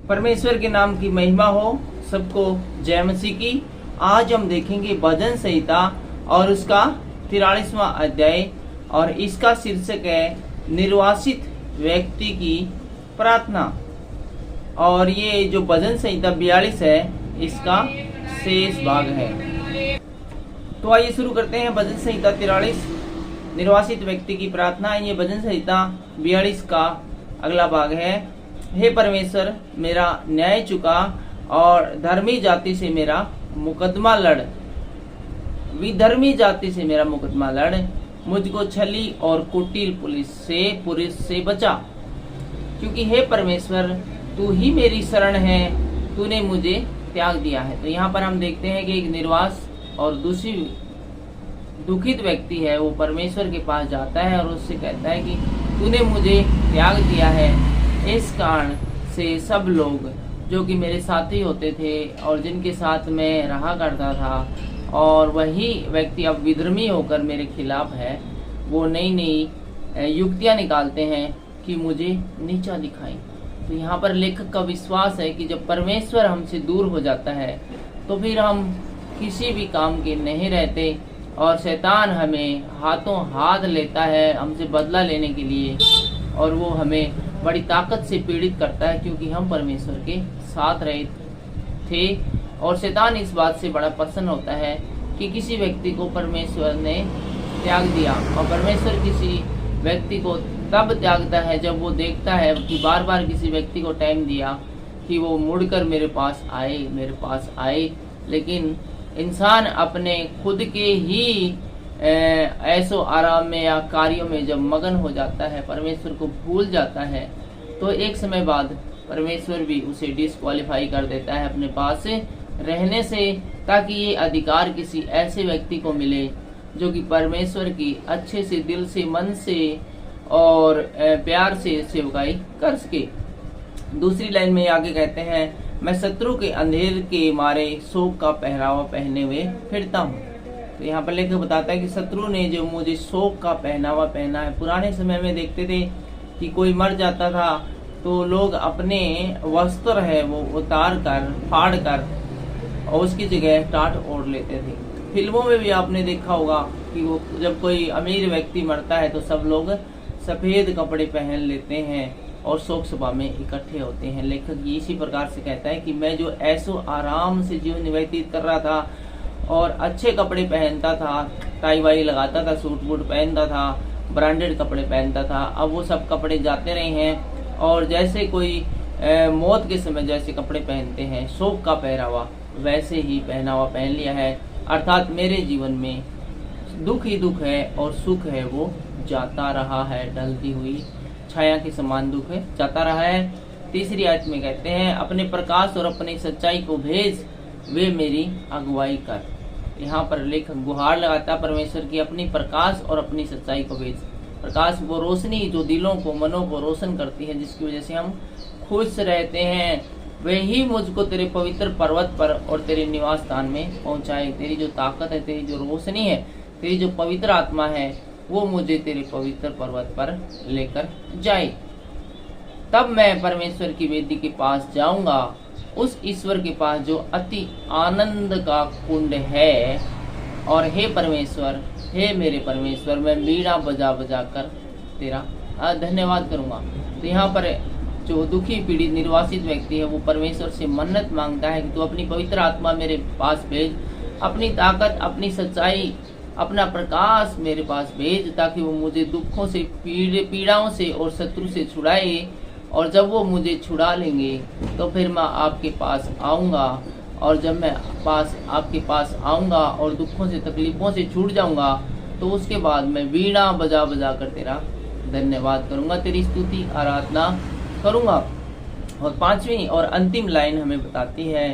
परमेश्वर के नाम की महिमा हो। सबको जय मसीह की। आज हम देखेंगे भजन संहिता और उसका 43वां अध्याय और इसका शीर्षक है निर्वासित व्यक्ति की प्रार्थना। और ये जो भजन संहिता 42 है इसका शेष भाग है। तो आइए शुरू करते हैं भजन संहिता 43 निर्वासित व्यक्ति की प्रार्थना। ये भजन संहिता 42 का अगला भाग है। हे परमेश्वर, मेरा न्याय चुका और धर्मी जाति से मेरा मुकदमा लड़, विधर्मी जाति से मेरा मुकदमा लड़, मुझको छली और कुटिल पुलिस से बचा। क्योंकि हे परमेश्वर, तू ही मेरी शरण है, तूने मुझे त्याग दिया है। तो यहाँ पर हम देखते हैं कि एक निर्वास और दूसरी दुखित व्यक्ति है, वो परमेश्वर के पास जाता है और उससे कहता है कि तूने मुझे त्याग दिया है। इस कारण से सब लोग जो कि मेरे साथी होते थे और जिनके साथ मैं रहा करता था, और वही व्यक्ति अब विधर्मी होकर मेरे खिलाफ है, वो नई नई युक्तियां निकालते हैं कि मुझे नीचा दिखाएं। तो यहाँ पर लेखक का विश्वास है कि जब परमेश्वर हमसे दूर हो जाता है तो फिर हम किसी भी काम के नहीं रहते और शैतान हमें हाथों हाथ लेता है हमसे बदला लेने के लिए, और वो हमें बड़ी ताकत से पीड़ित करता है क्योंकि हम परमेश्वर के साथ रहे थे। और शैतान इस बात से बड़ा प्रसन्न होता है कि किसी व्यक्ति को परमेश्वर ने त्याग दिया। और परमेश्वर किसी व्यक्ति को तब त्यागता है जब वो देखता है कि बार बार किसी व्यक्ति को टाइम दिया कि वो मुड़कर मेरे पास आए, लेकिन इंसान अपने खुद के ही ऐसो आराम में या कार्यों में जब मगन हो जाता है, परमेश्वर को भूल जाता है, तो एक समय बाद परमेश्वर भी उसे डिस्क्वालीफाई कर देता है अपने पास से रहने से, ताकि ये अधिकार किसी ऐसे व्यक्ति को मिले जो कि परमेश्वर की अच्छे से दिल से, मन से और प्यार से सेवकाई कर सके। दूसरी लाइन में आगे कहते हैं, मैं शत्रु के अंधेर के मारे शोक का पहरावा पहने हुए फिरता हूँ। तो यहाँ पर लेकर बताता है कि शत्रु ने जो मुझे शोक का पहनावा पहना है। पुराने समय में देखते थे कि कोई मर जाता था तो लोग अपने वस्त्र है वो उतार कर फाड़ कर और उसकी जगह टाट ओढ़ लेते थे। फिल्मों में भी आपने देखा होगा कि वो जब कोई अमीर व्यक्ति मरता है तो सब लोग सफेद कपड़े पहन लेते हैं और शोक सभा में इकट्ठे होते हैं। लेखक इसी प्रकार से कहता है कि मैं जो ऐसो आराम से जीवन व्यतीत कर रहा था और अच्छे कपड़े पहनता था, टाई वाई लगाता था, सूट बूट पहनता था, ब्रांडेड कपड़े पहनता था, अब वो सब कपड़े जाते रहे हैं और जैसे कोई मौत के समय जैसे कपड़े पहनते हैं, शोक का पहरावा, वैसे ही पहनावा पहन लिया है। अर्थात मेरे जीवन में दुख ही दुख है और सुख है वो जाता रहा है, ढलती हुई छाया के समान दुख है जाता रहा है। तीसरी आयत में कहते हैं, अपने प्रकाश और अपनी सच्चाई को भेज, वे मेरी अगुवाई कर। यहाँ पर लेखक गुहार लगाता है परमेश्वर की अपनी प्रकाश और अपनी सच्चाई को भेज। प्रकाश वो रोशनी जो दिलों को, मनों को रोशन करती है, जिसकी वजह से हम खुश रहते हैं, वही मुझको तेरे पवित्र पर्वत पर और तेरे निवास स्थान में पहुंचाए। तेरी जो ताकत है, तेरी जो रोशनी है, तेरी जो पवित्र आत्मा है, वो मुझे तेरे पवित्र पर्वत पर लेकर जाए। तब मैं परमेश्वर की वेदी के पास जाऊंगा, उस ईश्वर के पास जो अति आनंद का कुंड है। और हे परमेश्वर, हे मेरे परमेश्वर, मैं वीणा बजा बजा कर तेरा धन्यवाद करूंगा। तो यहाँ पर जो दुखी पीड़ित निर्वासित व्यक्ति है वो परमेश्वर से मन्नत मांगता है कि तू अपनी पवित्र आत्मा मेरे पास भेज, अपनी ताकत, अपनी सच्चाई, अपना प्रकाश मेरे पास भेज, ताकि वो मुझे दुखों से, पीड़ाओं से और शत्रु से छुड़ाए। और जब वो मुझे छुड़ा लेंगे तो फिर मैं आपके पास आऊँगा, और जब मैं आपके पास आऊँगा और दुखों से, तकलीफों से छूट जाऊँगा, तो उसके बाद मैं वीणा बजा बजा कर तेरा धन्यवाद करूँगा, तेरी स्तुति आराधना करूँगा। और पांचवी और अंतिम लाइन हमें बताती है,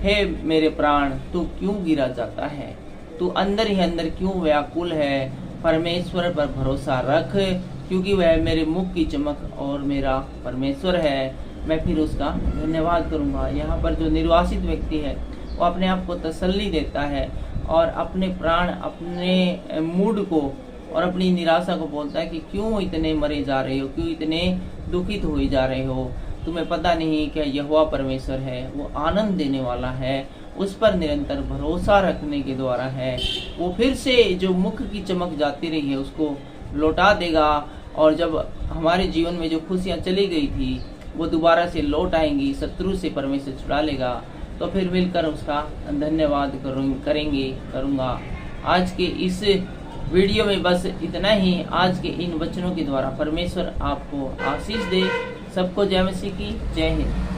हे मेरे प्राण, तू क्यों गिरा जाता है, तू अंदर ही अंदर क्यों व्याकुल है, परमेश्वर पर भरोसा रख, क्योंकि वह मेरे मुख की चमक और मेरा परमेश्वर है, मैं फिर उसका धन्यवाद करूंगा। यहाँ पर जो निर्वासित व्यक्ति है वो अपने आप को तसल्ली देता है और अपने प्राण, अपने मूड को और अपनी निराशा को बोलता है कि क्यों इतने मरे जा रहे हो, क्यों इतने दुखित हुए जा रहे हो। तुम्हें पता नहीं क्या यहोवा परमेश्वर है, वो आनंद देने वाला है, उस पर निरंतर भरोसा रखने के द्वारा है वो फिर से जो मुख की चमक जाती रही है उसको लौटा देगा। और जब हमारे जीवन में जो खुशियाँ चली गई थी वो दोबारा से लौट आएंगी, शत्रु से परमेश्वर छुड़ा लेगा। तो फिर मिलकर उसका धन्यवाद करूँगा। आज के इस वीडियो में बस इतना ही। आज के इन वचनों के द्वारा परमेश्वर आपको आशीष दे। सबको जय मसीह की जय हिंद।